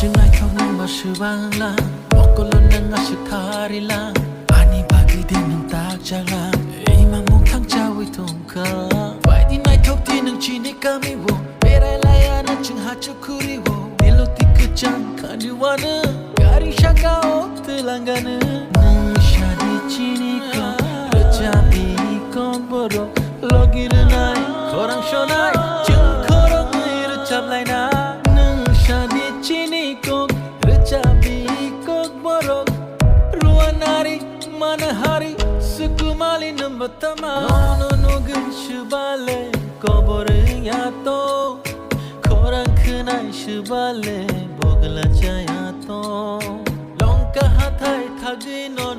신나이 턱는 마시방랑 먹걸로 난 아시타리랑 아니 박이 되는 딱자랑 이만 몽탕 짜위 통카 Friday night 턱 뒤는 지니까 미워 베라일라야는 증하초 그리워 일로 뒤끝장 가니와는 가리샤가 옷들랑가는 능샤디 지니까 어차피 건보로 러기를 나이 거랑 쇼나이 증거랑 의를 잡라이나 능샤디 지니까 어차피 건보로 루아나리 마나하리 스쿠말리는 바타마 노노노근 슈발레 거버르야 또 거랑 그나이 슈발레 보글라자야 또 롱카 하타이 타기노